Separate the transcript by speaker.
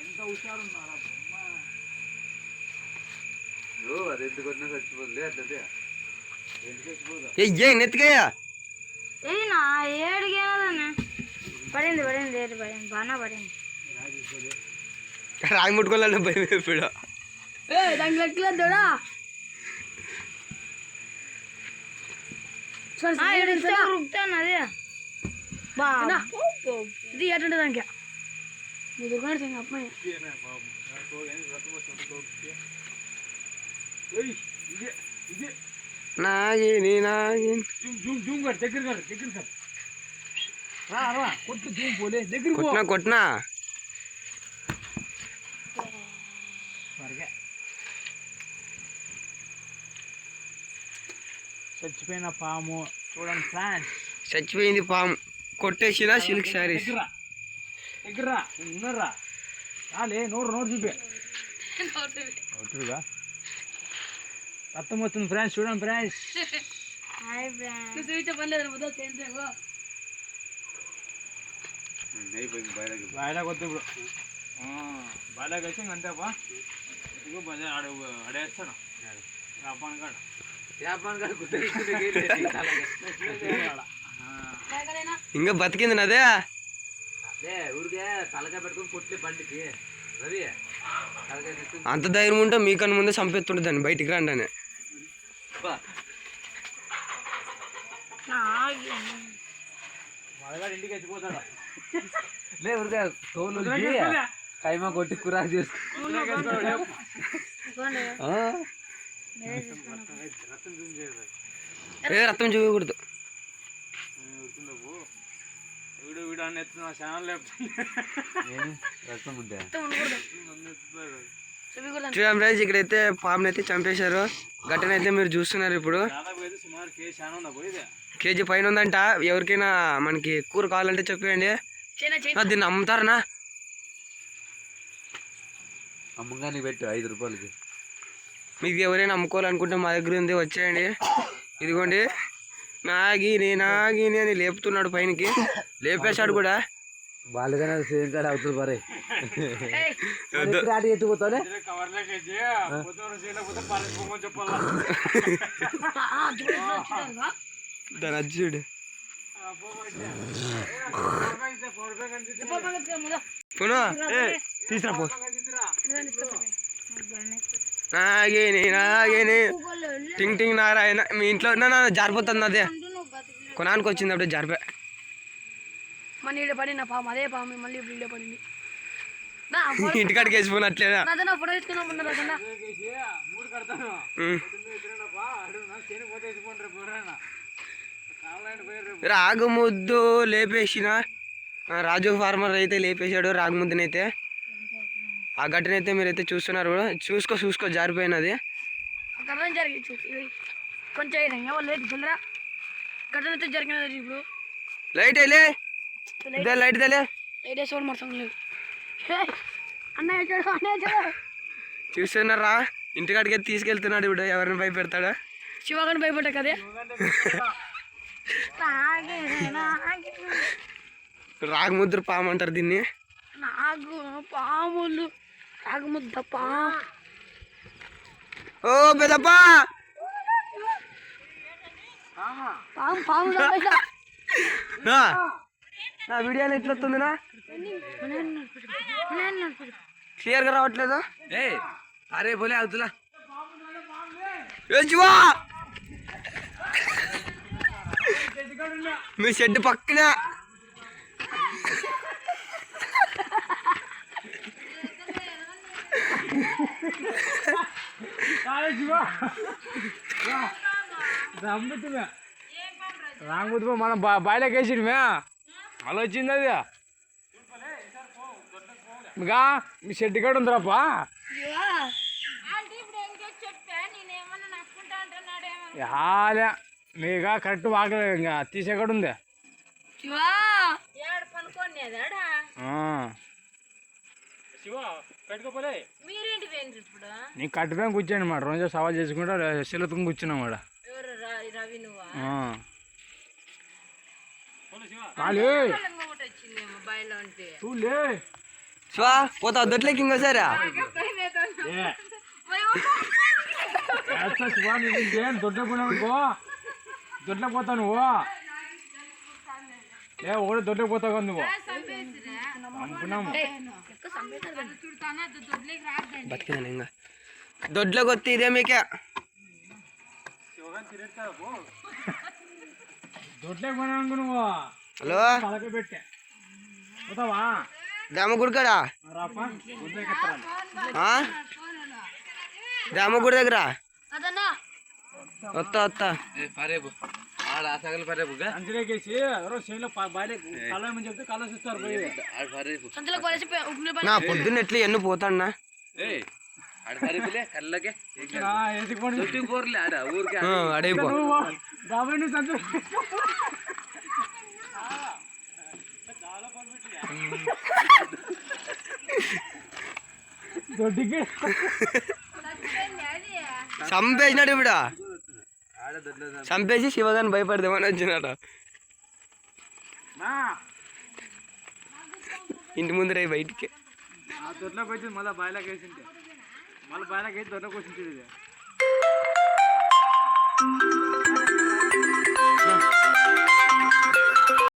Speaker 1: ఎంత హుషారున్నారా అది ఎందుకొన్నా చచ్చిపోతుంది అట్లయితే
Speaker 2: నెత్తికయ్యా
Speaker 3: పడింది పడింది పడింది బాగా పడింది
Speaker 2: రాగి ముట్టుకోవాలంటే భయం అయిపోయాడు
Speaker 3: దానికి లెక్కలేదుడా రుక్తాను అదే ఇది ఎట్టుంటే దానికి నువ్వు దుకాణం అమ్మాయి
Speaker 2: నాగిని నాగిని కొట్టినా కొట్టినా
Speaker 1: చచ్చిపోయిన పాము చూడండి ఫ్రెండ్స్.
Speaker 2: చచ్చిపోయింది పాము కొట్టేసిన సిల్క్ శారీస్
Speaker 1: దగ్గర ఉన్నారా రాలే నోరు చూపే రక్తం వస్తుంది ఫ్రెండ్స్ చూడండి ఫ్రెండ్స్. బాయిలాగా వద్దు ఇప్పుడు బాయిలాగా వచ్చి అంతేపా ఇదిగో బజార్ అడేస్తాను వ్యాపారం కాడ
Speaker 2: ఇంకా బతికింది నదే
Speaker 1: ఊరికే తలకాయ పెట్టుకుని పొట్లే బండికి రవి
Speaker 2: అంత ధైర్యం ఉంటే మీకన్నా ముందే చంపేస్తుండే దాన్ని బయటికి రండి అని
Speaker 1: మళ్ళీ ఇంటికి వచ్చిపోతాడు
Speaker 4: లే ఊరికే తోలు కైమా కొట్టి కురాకు చేసుకుంటాడు.
Speaker 2: రక్తం చూపకూడదు చూడండి ఫ్రెండ్స్ ఇక్కడైతే పాముని అయితే చంపేశారు. గట్టనైతే మీరు చూస్తున్నారు. ఇప్పుడు కేజీ పైన ఉందంట. ఎవరికైనా మనకి కూర కావాలంటే చెప్పేయండి. దీన్ని అమ్ముతారనా?
Speaker 4: అమ్మగానికి పెట్టు 5 రూపాయలకి.
Speaker 2: మీకు ఎవరైనా అమ్ముకోవాలనుకుంటే మా దగ్గర ఉంది, వచ్చేయండి. ఇదిగోండి నాగిని నాగిని అని లేపుతున్నాడు పైనకి. లేపేశాడు కూడా.
Speaker 4: బాలుగానే సేమ్ కాడ అవుతుంది మరి ఎత్తుకుపోతానే
Speaker 2: దాని అజ్జుడు తీసుకురా పో. నాగిని నాగిని టింగ్ టింగ్ నారాయణ. మీ ఇంట్లో జారిపోతుంది. అదే కొనానికి వచ్చింది అప్పుడే జారిపోయా.
Speaker 3: మన ఇల్లు పడిన పాము అదే పాము మళ్ళీ ఇప్పుడు ఇల్లు పడింది.
Speaker 2: ఇంటికాడికి వేసిపోయినట్లేదా?
Speaker 3: ఫోటో తీసుకున్నా
Speaker 2: రాగుముద్దు లేపేసిన రాజు ఫార్మర్ అయితే లేపేశాడు రాగుముద్దునైతే. ఆ గట్టనైతే మీరైతే చూస్తున్నారు. చూసుకో జారిపోయినది.
Speaker 3: కొంచెం గట్టనైతే జరిగినది. ఇప్పుడు
Speaker 2: లైట్ లైట్ తెలే చూస్తున్నారా? ఇంటికాడికి తీసుకెళ్తున్నాడు. ఇప్పుడు ఎవరిని భయపెడతాడా?
Speaker 3: శివగాని భయపడ్డా కదే.
Speaker 2: రాగముద్ర పాము అంటారు దీన్ని.
Speaker 3: పాములు రాగముద్ద పాము.
Speaker 2: ఓ పెద్దప్పా
Speaker 3: పాము
Speaker 2: నా వీడియో ఎట్లా వస్తుందినా? క్లియర్గా రావట్లేదు.
Speaker 4: అరే బోలే అవుతులా
Speaker 2: మీ షెడ్ పక్కన
Speaker 1: రాంగుతు మనం బాయిలోకి వేసిడమే అలా వచ్చింది. అది ఇంకా మీ షెడ్ కాడ ఉందిరాపా. నీగా కరెక్ట్ వాకలే ఇంకా తీసే కాడ ఉంది.
Speaker 3: మీరేంటి పోయిండ్రు ఇప్పుడు
Speaker 1: నీకు కట్టుపోయి కూర్చోండి మాట రోజు సవాల్ చేసుకుంటా శిలతుని కూర్చున్నాం మాట
Speaker 3: ఎవరు రవి నువ్వా ఒకటి వచ్చిందేమో బాయిలో ఉంటే
Speaker 2: శివా పోతా దొడ్లోకి ఇంకోసారా
Speaker 1: దొడ్లకు పోతా నువ్వు ఒకటి దొడ్లకు పోతావు నువ్వు అనుకున్నాము
Speaker 2: బతికిందని ఇంకా దొడ్లోకి వస్తే ఇదే మీకే
Speaker 1: దొడ్లకు పోయినావు నువ్వు
Speaker 2: హలో
Speaker 1: తలకి పెట్టా పోతావా
Speaker 2: దామగుడి కాడా
Speaker 1: రాపా దొడ్లోకి ఎత్తరా
Speaker 2: దామగుడి దగ్గర
Speaker 3: అదన్నా
Speaker 2: వస్తా
Speaker 4: పరేపు ఆడ ఆ సగలు పరేపు
Speaker 1: అంజలేకేసి ఎవరో చేనులో బాయిలే కలమని చెప్తే కలసి ఇస్తారు పోయి
Speaker 4: ఆడ పరేపు
Speaker 3: సంతలో కొలిసి
Speaker 2: నా పొద్దున్న ఎట్లా ఎన్ను పోతాన్నా
Speaker 4: ఏయ్ ఆడ పరేపులే కళ్ళకే
Speaker 1: ఎత్తుకోండి
Speaker 4: చుట్టూ పోర్లే ఆడ ఊరికే
Speaker 2: అడైపో
Speaker 1: బాబాయ్ నువ్వు సంతలో దొడ్డికి
Speaker 2: చంపేసినాడు ఇప్పుడు
Speaker 4: ఆడ దొడ్లో
Speaker 2: చంపేసి శివగాని భయపడదామని వచ్చినాడు ఇంటి ముందర బయటికి
Speaker 1: దొడ్లోకి వచ్చి మళ్ళీ బాయిలోకి వేసింటే మళ్ళీ బాయిలోకి వేసి దొడ్లోకి వచ్చింది